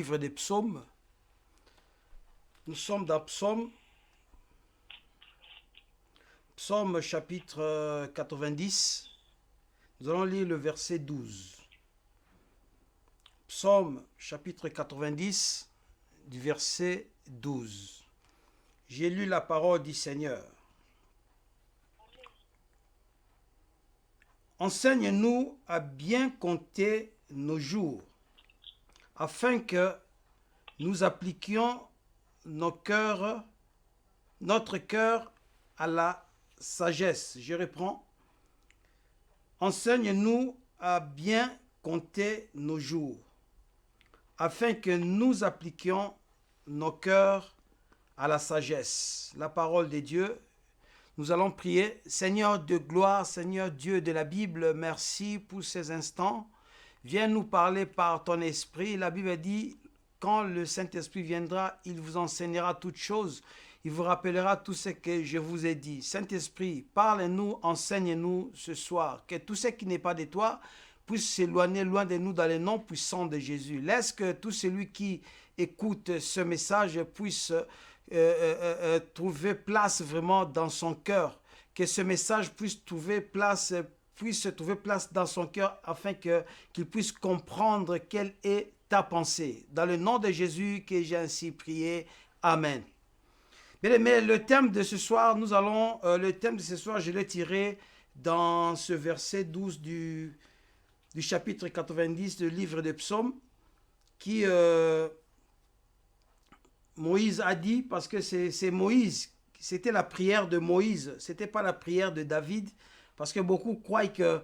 livre des psaumes. Nous sommes dans Psaume chapitre 90. Nous allons lire le verset 12. Psaume chapitre 90 du verset 12. J'ai lu la parole du Seigneur. Enseigne-nous à bien compter nos jours, afin que nous appliquions notre cœur à la sagesse. Je reprends. Enseigne-nous à bien compter nos jours, afin que nous appliquions nos cœurs à la sagesse. La parole de Dieu. Nous allons prier. Seigneur de gloire, Seigneur Dieu de la Bible, merci pour ces instants. Viens nous parler par ton esprit. La Bible dit, quand le Saint-Esprit viendra, il vous enseignera toutes choses. Il vous rappellera tout ce que je vous ai dit. Saint-Esprit, parle-nous, enseigne-nous ce soir. Que tout ce qui n'est pas de toi puisse s'éloigner loin de nous dans le nom puissant de Jésus. Laisse que tout celui qui écoute ce message puisse trouver place vraiment dans son cœur, que ce message puisse trouver place dans son cœur afin qu'il puisse comprendre quelle est ta pensée. Dans le nom de Jésus que j'ai ainsi prié. Amen. Bien-aimés, le thème de ce soir, je l'ai tiré dans ce verset 12 du chapitre 90 du livre des psaumes qui Moïse a dit, parce que c'est Moïse, c'était la prière de Moïse, c'était pas la prière de David, parce que beaucoup croient que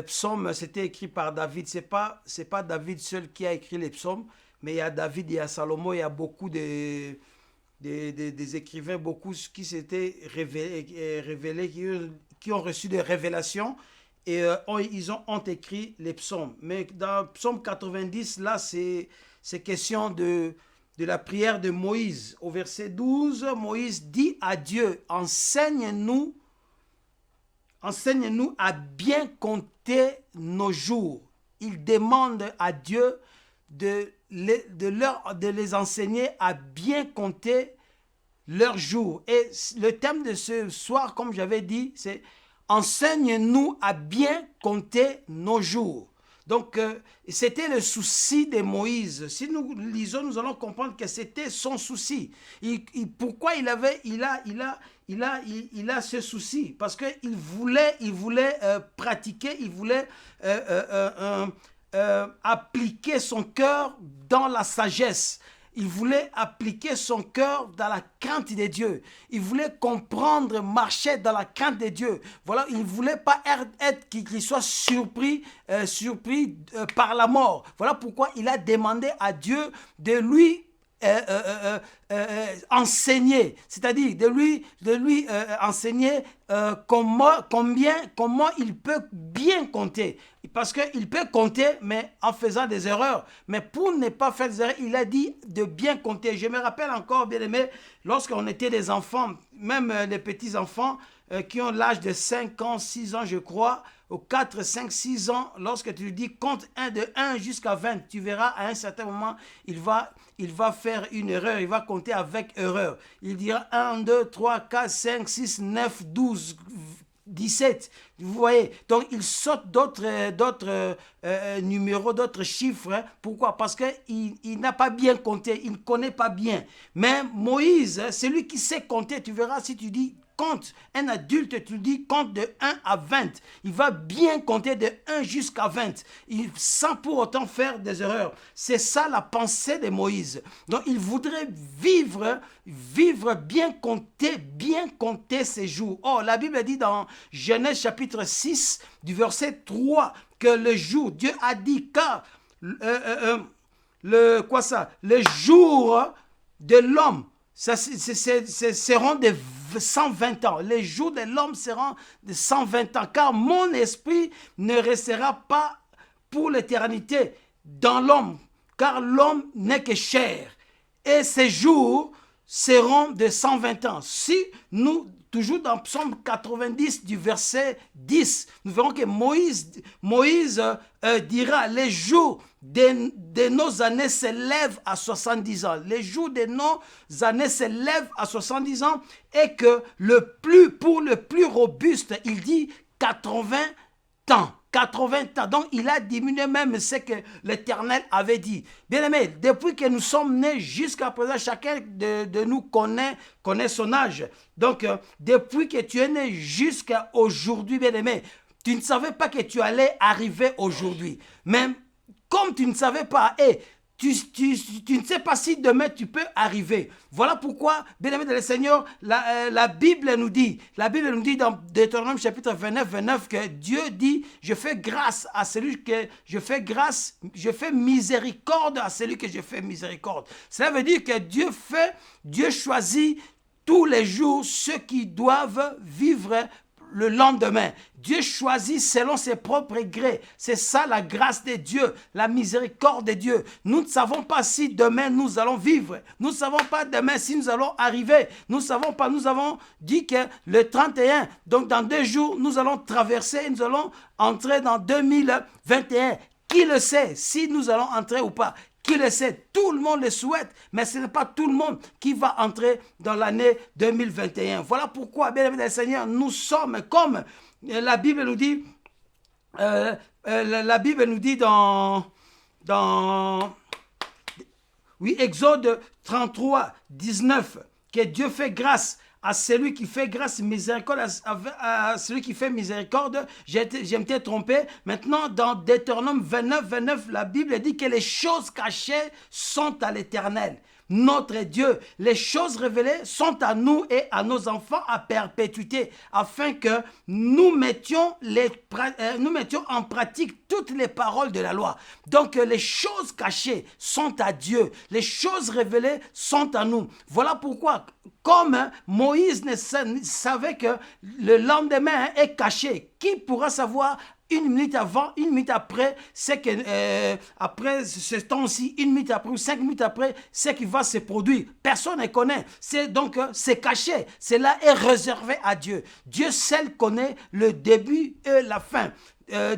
psaume c'était écrit par David. C'est pas David seul qui a écrit les psaumes, mais il y a David, il y a Salomon, il y a beaucoup des écrivains, beaucoup qui s'étaient révélés, qui ont reçu des révélations et ils ont écrit les psaumes. Mais dans psaume 90, là c'est question de la prière de Moïse. Au verset 12, Moïse dit à Dieu, enseigne-nous à bien compter nos jours. Il demande à Dieu de les enseigner à bien compter leurs jours. Et le thème de ce soir, comme j'avais dit, c'est enseigne-nous à bien compter nos jours. Donc, c'était le souci de Moïse. Si nous lisons, nous allons comprendre que c'était son souci. Pourquoi il a ce souci? Parce qu'il voulait pratiquer, il voulait appliquer son cœur dans la sagesse. Il voulait appliquer son cœur dans la crainte de Dieu. Il voulait comprendre, marcher dans la crainte de Dieu. Voilà, il ne voulait pas qu'il soit surpris par la mort. Voilà pourquoi il a demandé à Dieu de lui enseigner, c'est-à-dire de lui enseigner comment il peut bien compter. Parce qu'il peut compter, mais en faisant des erreurs. Mais pour ne pas faire des erreurs, il a dit de bien compter. Je me rappelle encore, bien aimé, lorsqu'on était des enfants, même les petits-enfants qui ont l'âge de 5 ans, 6 ans, je crois, aux 4, 5, 6 ans, lorsque tu lui dis compte 1 de 1 jusqu'à 20, tu verras à un certain moment, il va faire une erreur, il va compter avec erreur. Il dira 1, 2, 3, 4, 5, 6, 9, 12, 17. Vous voyez, donc il saute d'autres numéros, d'autres chiffres. Hein. Pourquoi? Parce qu'il n'a pas bien compté, il ne connaît pas bien. Mais Moïse, c'est lui qui sait compter. Tu verras si tu dis compte, un adulte, tu dis compte de 1 à 20. Il va bien compter de 1 jusqu'à 20, sans pour autant faire des erreurs. C'est ça la pensée de Moïse. Donc il voudrait vivre bien compter ses jours. Oh, la Bible dit dans Genèse chapitre 6, du verset 3, que le jour, Dieu a dit, car le jour de l'homme, seront de 120 ans. Les jours de l'homme seront de 120 ans. Car mon esprit ne restera pas pour l'éternité dans l'homme. Car l'homme n'est que chair. Et ces jours seront de 120 ans. Si nous toujours dans Psaume 90 du verset 10, nous verrons que Moïse dira, les jours de nos années s'élèvent à 70 ans. Les jours de nos années s'élèvent à 70 ans et que pour le plus robuste, il dit 80 ans. 80 ans. Donc, il a diminué même ce que l'Éternel avait dit. Bien-aimés, depuis que nous sommes nés jusqu'à présent, chacun de nous connaît son âge. Donc, depuis que tu es né jusqu'à aujourd'hui, bien-aimé, tu ne savais pas que tu allais arriver aujourd'hui. Même comme tu ne savais pas, tu ne sais pas si demain tu peux arriver. Voilà pourquoi, bien-aimés dans le Seigneur, la Bible nous dit dans Deutéronome chapitre 29 que Dieu dit, je fais grâce à celui que je fais miséricorde à celui que je fais miséricorde. Cela veut dire que Dieu choisit tous les jours ceux qui doivent vivre le lendemain. Dieu choisit selon ses propres grés. C'est ça la grâce de Dieu, la miséricorde de Dieu. Nous ne savons pas si demain nous allons vivre. Nous ne savons pas demain si nous allons arriver. Nous ne savons pas. Nous avons dit que le 31, donc dans 2 jours, nous allons traverser, nous allons entrer dans 2021. Qui le sait si nous allons entrer ou pas? Qui le sait? Tout le monde le souhaite, mais ce n'est pas tout le monde qui va entrer dans l'année 2021. Voilà pourquoi, bien aimé Seigneur, nous sommes comme la Bible nous dit, dans Exode 33, 19, que Dieu fait grâce à celui qui fait grâce, miséricorde, à celui qui fait miséricorde. Je m'étais trompé. Maintenant, dans Deutéronome 29, la Bible dit que les choses cachées sont à l'Éternel, notre Dieu. Les choses révélées sont à nous et à nos enfants à perpétuité, afin que nous mettions en pratique toutes les paroles de la loi. Donc, les choses cachées sont à Dieu. Les choses révélées sont à nous. Voilà pourquoi, comme Moïse savait que le lendemain est caché, qui pourra savoir 1 minute avant, 1 minute après, c'est que après ce temps-ci, 1 minute après ou 5 minutes après, c'est qui va se produire. Personne ne connaît. C'est caché. Cela est réservé à Dieu. Dieu seul connaît le début et la fin.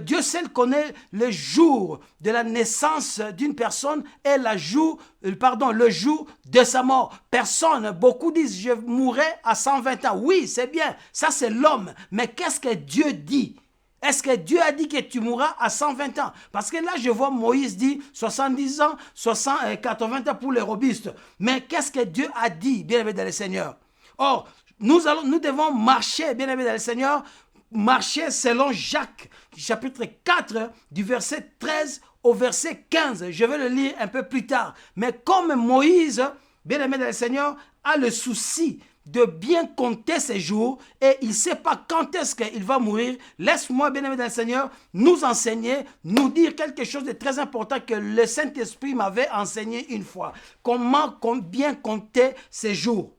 Dieu seul connaît le jour de la naissance d'une personne et le jour de sa mort. Beaucoup disent je mourrai à 120 ans. Oui, c'est bien. Ça, c'est l'homme. Mais qu'est-ce que Dieu dit? Est-ce que Dieu a dit que tu mourras à 120 ans? Parce que là, je vois Moïse dit 70 ans, 80 ans pour les robustes. Mais qu'est-ce que Dieu a dit, bien-aimé dans le Seigneur? Or, nous devons marcher, bien-aimé dans le Seigneur, marcher selon Jacques, chapitre 4, du verset 13 au verset 15. Je vais le lire un peu plus tard. Mais comme Moïse, bien-aimé dans le Seigneur, a le souci de bien compter ses jours et il ne sait pas quand est-ce qu'il va mourir, laisse-moi, bien-aimé dans le Seigneur, nous enseigner, nous dire quelque chose de très important que le Saint-Esprit m'avait enseigné une fois. Comment bien compter ses jours.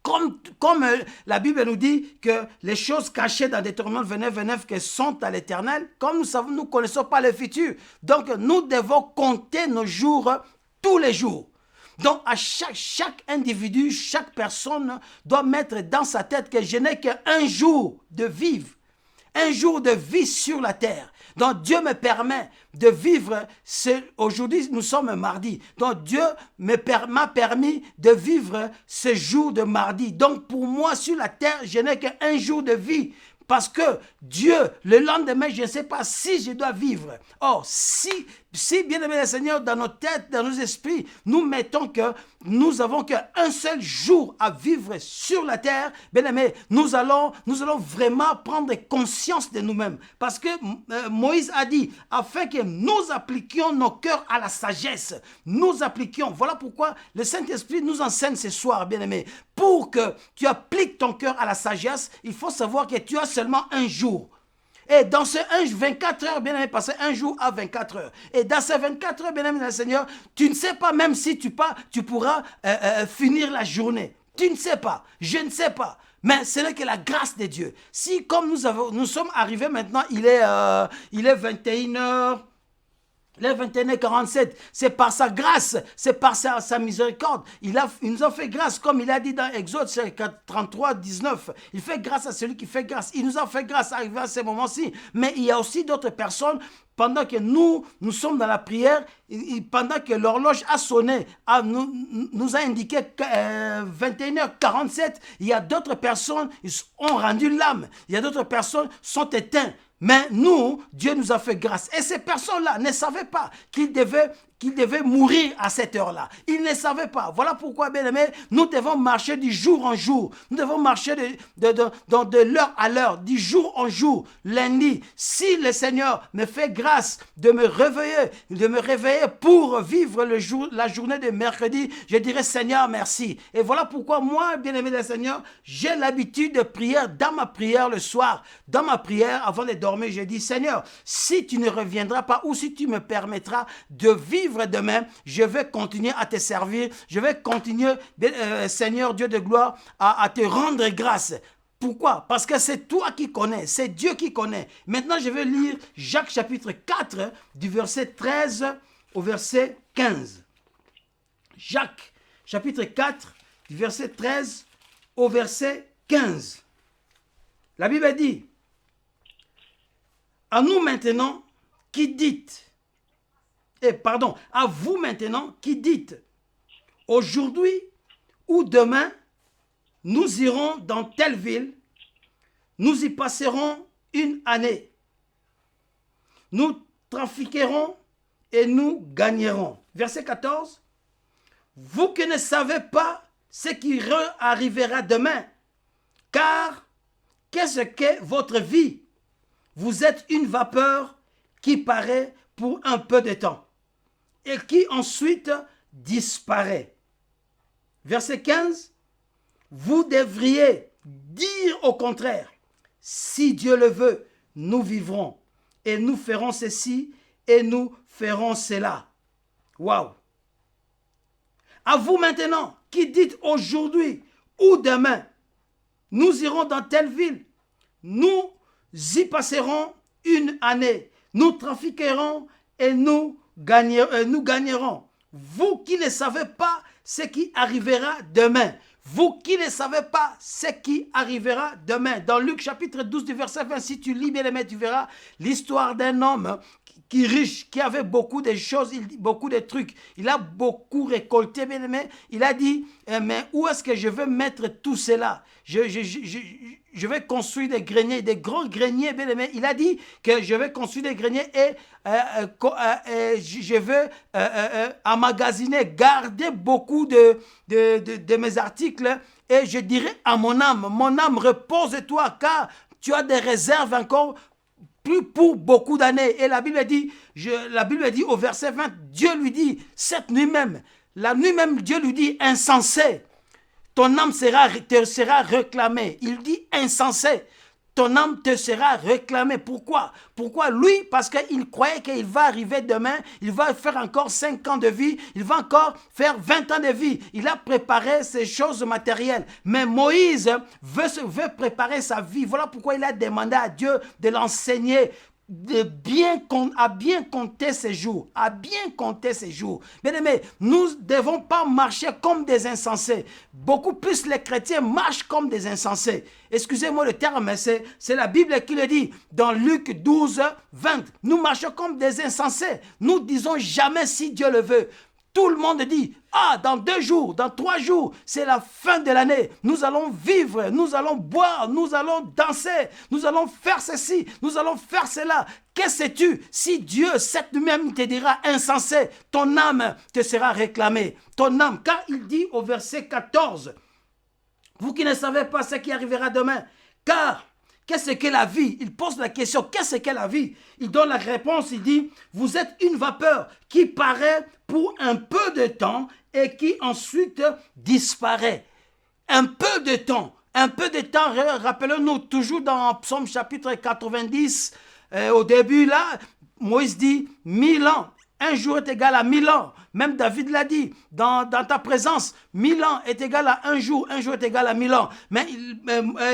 Comme la Bible nous dit que les choses cachées dans Deutéronome 29 que sont à l'Éternel, comme nous ne connaissons pas le futur. Donc, nous devons compter nos jours tous les jours. Donc, à chaque individu, chaque personne doit mettre dans sa tête que je n'ai qu'un jour de vivre, un jour de vie sur la terre. Donc, Dieu me permet de vivre, aujourd'hui nous sommes mardi, donc Dieu m'a permis de vivre ce jour de mardi. Donc, pour moi, sur la terre, je n'ai qu'un jour de vie. Parce que Dieu, le lendemain, je ne sais pas si je dois vivre. Or, si bien aimé le Seigneur, dans nos têtes, dans nos esprits, nous mettons que nous avons qu'un seul jour à vivre sur la terre, bien aimé, nous allons vraiment prendre conscience de nous-mêmes. Parce que Moïse a dit, afin que nous appliquions nos cœurs à la sagesse, nous appliquions. Voilà pourquoi le Saint-Esprit nous enseigne ce soir, bien aimé. Pour que tu appliques ton cœur à la sagesse, il faut savoir que tu as seulement un jour. Et dans ce 24 heures, bien aimé, passer un jour à 24 heures. Et dans ces 24 heures, bien aimé, le Seigneur, tu ne sais pas même si tu pourras finir la journée. Tu ne sais pas. Je ne sais pas. Mais ce n'est que la grâce de Dieu. Si comme nous sommes arrivés maintenant, il est 21 heures. Les 21 et 47, c'est par sa grâce, c'est par sa miséricorde. Il nous a fait grâce, comme il a dit dans Exode 33, 19. Il fait grâce à celui qui fait grâce. Il nous a fait grâce arrivé à ce moment-ci. Mais il y a aussi d'autres personnes, pendant que nous sommes dans la prière, pendant que l'horloge a sonné, nous a indiqué 21h47, il y a d'autres personnes qui ont rendu l'âme. Il y a d'autres personnes qui sont éteintes. Mais nous, Dieu nous a fait grâce. Et ces personnes-là ne savaient pas qu'ils devaient mourir à cette heure-là. Ils ne savaient pas. Voilà pourquoi, bien aimé, nous devons marcher du jour en jour. Nous devons marcher de l'heure à l'heure, du jour en jour. Lundi, si le Seigneur me fait grâce de me réveiller pour vivre la journée de mercredi, je dirais Seigneur, merci. Et voilà pourquoi moi, bien aimé le Seigneur, j'ai l'habitude de prier dans ma prière le soir. Dans ma prière, avant de dormir, je dis Seigneur, si tu ne reviendras pas ou si tu me permettras de vivre demain, je vais continuer à te servir. Je vais continuer, Seigneur Dieu de gloire, à te rendre grâce. Pourquoi? Parce que c'est toi qui connais, c'est Dieu qui connaît. Maintenant, je vais lire Jacques chapitre 4, du verset 13 au verset 15. Jacques chapitre 4, du verset 13 au verset 15. La Bible dit, à nous maintenant qui dites, à vous maintenant qui dites, aujourd'hui ou demain, nous irons dans telle ville, nous y passerons une année, nous trafiquerons et nous gagnerons. Verset 14, vous qui ne savez pas ce qui arrivera demain, car qu'est-ce que votre vie? Vous êtes une vapeur qui paraît pour un peu de temps et qui ensuite disparaît. Verset 15, vous devriez dire au contraire, si Dieu le veut, nous vivrons et nous ferons ceci et nous ferons cela. Waouh! À vous maintenant qui dites aujourd'hui ou demain, nous irons dans telle ville, nous y passerons une année, nous trafiquerons et nous gagnerons. Vous qui ne savez pas ce qui arrivera demain, vous qui ne savez pas ce qui arrivera demain. Dans Luc chapitre 12 du verset 20, si tu lis bien aimé, tu verras l'histoire d'un homme qui est riche, qui avait beaucoup de choses, beaucoup de trucs. Il a beaucoup récolté, bien aimé. Il a dit, mais où est-ce que je vais mettre tout cela? Je vais construire des greniers, des grands greniers, bien aimé. Il a dit que je vais construire des greniers et je vais emmagasiner, garder beaucoup de mes articles. Et je dirai à mon âme, repose-toi car tu as des réserves encore plus pour beaucoup d'années. Et la Bible dit au verset 20, Dieu lui dit, cette nuit même, la nuit même, Dieu lui dit, insensé, ton âme te sera réclamée. Il dit insensé, ton âme te sera réclamée. Pourquoi? Pourquoi lui? Parce qu'il croyait qu'il va arriver demain, il va faire encore 5 ans de vie, il va encore faire 20 ans de vie. Il a préparé ces choses matérielles. Mais Moïse veut préparer sa vie. Voilà pourquoi il a demandé à Dieu de l'enseigner à bien compter ses jours, à bien compter ses jours. Bien aimé, nous ne devons pas marcher comme des insensés. Beaucoup plus les chrétiens marchent comme des insensés. Excusez-moi le terme, mais c'est la Bible qui le dit. Dans Luc 12, 20, nous marchons comme des insensés. Nous disons jamais si Dieu le veut. Tout le monde dit, dans 2 jours, dans 3 jours, c'est la fin de l'année. Nous allons vivre, nous allons boire, nous allons danser, nous allons faire ceci, nous allons faire cela. Que sais-tu si Dieu, cette même, te dira insensé, ton âme te sera réclamée. Ton âme, car il dit au verset 14, vous qui ne savez pas ce qui arrivera demain, car qu'est-ce que la vie? Il pose la question, qu'est-ce que la vie? Il donne la réponse, il dit, vous êtes une vapeur qui paraît pour un peu de temps et qui ensuite disparaît. Un peu de temps, rappelons-nous toujours dans Psaume chapitre 90, au début là, Moïse dit 1000 ans. Un jour est égal à 1000 ans. Même David l'a dit, dans ta présence, 1000 ans est égal à un jour est égal à 1000 ans. Mais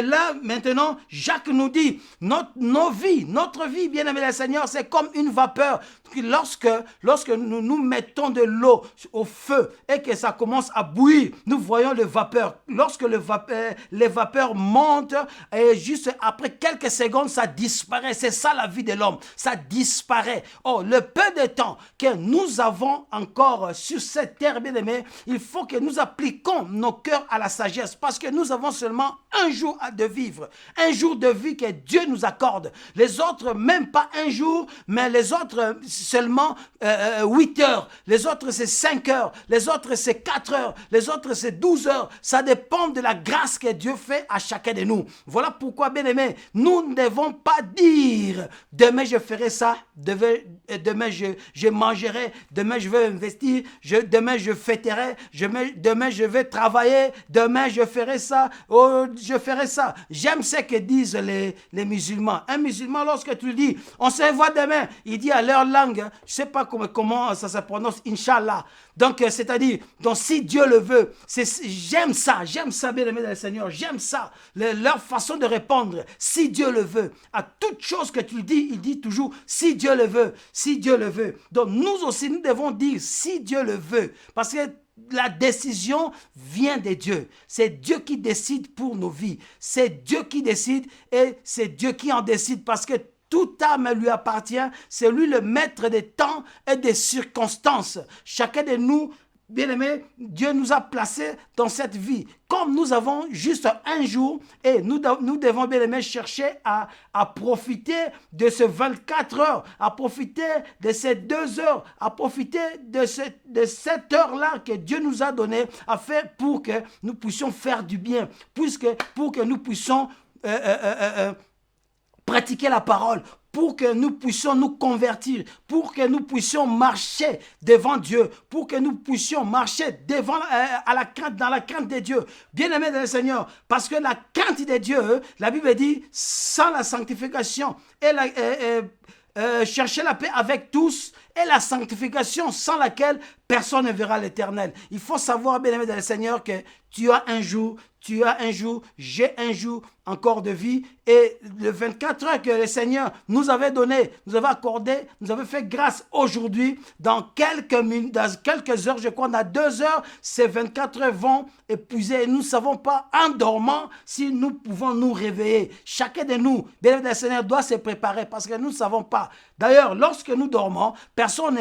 là, maintenant, Jacques nous dit, notre vie, bien-aimé le Seigneur, c'est comme une vapeur. Lorsque nous mettons de l'eau au feu et que ça commence à bouillir, nous voyons les vapeurs. Lorsque les vapeurs montent, et juste après quelques secondes, ça disparaît. C'est ça la vie de l'homme. Ça disparaît. Oh, le peu de temps que nous avons encore sur cette terre, bien-aimé, il faut que nous appliquons nos cœurs à la sagesse parce que nous avons seulement un jour de vivre. Un jour de vie que Dieu nous accorde. Les autres, même pas un jour, mais les autres seulement 8 heures. Les autres, c'est 5 heures. Les autres, c'est 4 heures. Les autres, c'est 12 heures. Ça dépend de la grâce que Dieu fait à chacun de nous. Voilà pourquoi, bien-aimés, nous ne devons pas dire « Demain, je ferai ça. Demain, je mangerai. Demain, je vais investir. Demain, je fêterai. Demain, je vais travailler. Demain, je ferai ça. Oh, je ferai ça. » J'aime ce que disent les musulmans. Un musulman, lorsque tu lui dis « On se voit demain », il dit à leur langue, je ne sais pas comment ça se prononce, Inch'Allah. Donc, c'est-à-dire, donc si Dieu le veut, j'aime ça, bien aimé dans le Seigneur, j'aime ça, leur façon de répondre, si Dieu le veut. À toute chose que tu dis, il dit toujours, si Dieu le veut, si Dieu le veut. Donc, nous aussi, nous devons dire, si Dieu le veut, parce que la décision vient de Dieu. C'est Dieu qui décide pour nos vies. C'est Dieu qui décide et c'est Dieu qui en décide parce que toute âme lui appartient. C'est lui le maître des temps et des circonstances. Chacun de nous, bien-aimés, Dieu nous a placés dans cette vie. Comme nous avons juste un jour et nous devons, bien-aimés, chercher à profiter de ces 24 heures, à profiter de ces 2 heures, à profiter de cette heure-là que Dieu nous a donnée afin pour que nous puissions faire du bien, pour que nous puissions pratiquer la parole, pour que nous puissions nous convertir, pour que nous puissions marcher devant Dieu, pour que nous puissions marcher dans la crainte de Dieu. Bien-aimés dans le Seigneur, parce que la crainte de Dieu, la Bible dit, sans la sanctification et chercher la paix avec tous et la sanctification sans laquelle personne ne verra l'Éternel. Il faut savoir, bien-aimé dans le Seigneur, que tu as un jour, j'ai un jour encore de vie et les 24 heures que le Seigneur nous avait donné, nous avait accordé, nous avait fait grâce aujourd'hui, dans quelques heures, je crois, dans 2 heures, ces 24 heures vont épuiser et nous ne savons pas en dormant si nous pouvons nous réveiller. Chacun de nous, bien-aimé dans le Seigneur, doit se préparer parce que nous ne savons pas. D'ailleurs, lorsque nous dormons, personne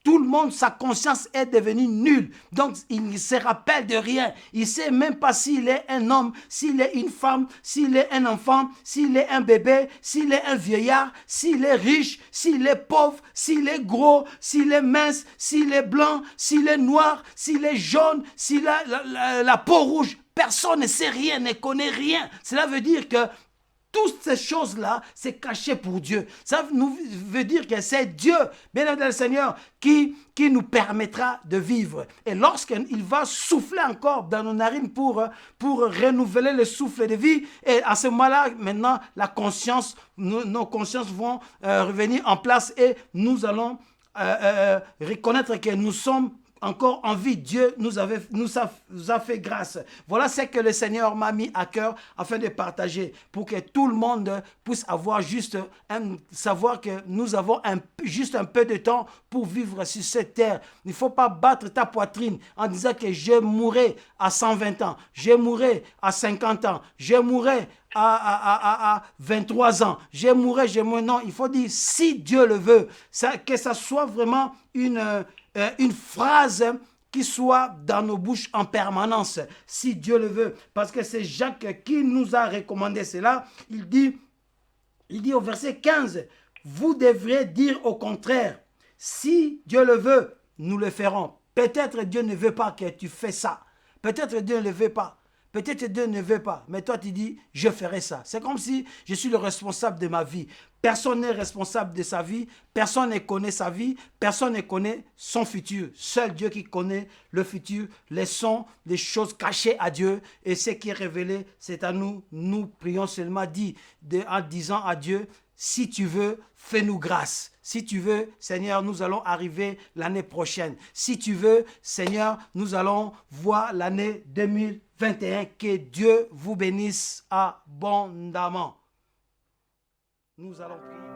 tout le monde, sa conscience est devenue nulle. Donc, il ne se rappelle de rien. Il ne sait même pas s'il est un homme, s'il est une femme, s'il est un enfant, s'il est un bébé, s'il est un vieillard, s'il est riche, s'il est pauvre, s'il est gros, s'il est mince, s'il est blanc, s'il est noir, s'il est jaune, s'il a la peau rouge. Personne ne sait rien, ne connaît rien. Cela veut dire que toutes ces choses-là, c'est caché pour Dieu. Ça veut dire que c'est Dieu, bien-aimé le Seigneur, qui nous permettra de vivre. Et lorsqu'il va souffler encore dans nos narines pour renouveler le souffle de vie, et à ce moment-là, maintenant, nos consciences vont revenir en place et nous allons reconnaître que nous sommes encore en vie. Dieu nous a fait grâce. Voilà ce que le Seigneur m'a mis à cœur afin de partager pour que tout le monde puisse avoir savoir que nous avons juste un peu de temps pour vivre sur cette terre. Il ne faut pas battre ta poitrine en disant que je mourrai à 120 ans, je mourrai à 50 ans, je mourrai à 23 ans, je mourrai. Non, il faut dire si Dieu le veut, que ça soit vraiment une phrase qui soit dans nos bouches en permanence, si Dieu le veut. Parce que c'est Jacques qui nous a recommandé cela. Il dit au verset 15, « Vous devrez dire au contraire, si Dieu le veut, nous le ferons. » Peut-être Dieu ne veut pas que tu fais ça. Peut-être Dieu ne le veut pas. Peut-être Dieu ne veut pas, mais toi tu dis, je ferai ça. C'est comme si je suis le responsable de ma vie. Personne n'est responsable de sa vie, personne ne connaît sa vie, personne ne connaît son futur. Seul Dieu qui connaît le futur, laissons les choses cachées à Dieu et ce qui est révélé, c'est à nous. Nous prions seulement en disant à Dieu, si tu veux, fais-nous grâce. Si tu veux, Seigneur, nous allons arriver l'année prochaine. Si tu veux, Seigneur, nous allons voir l'année 2021. Que Dieu vous bénisse abondamment. Nous allons prier.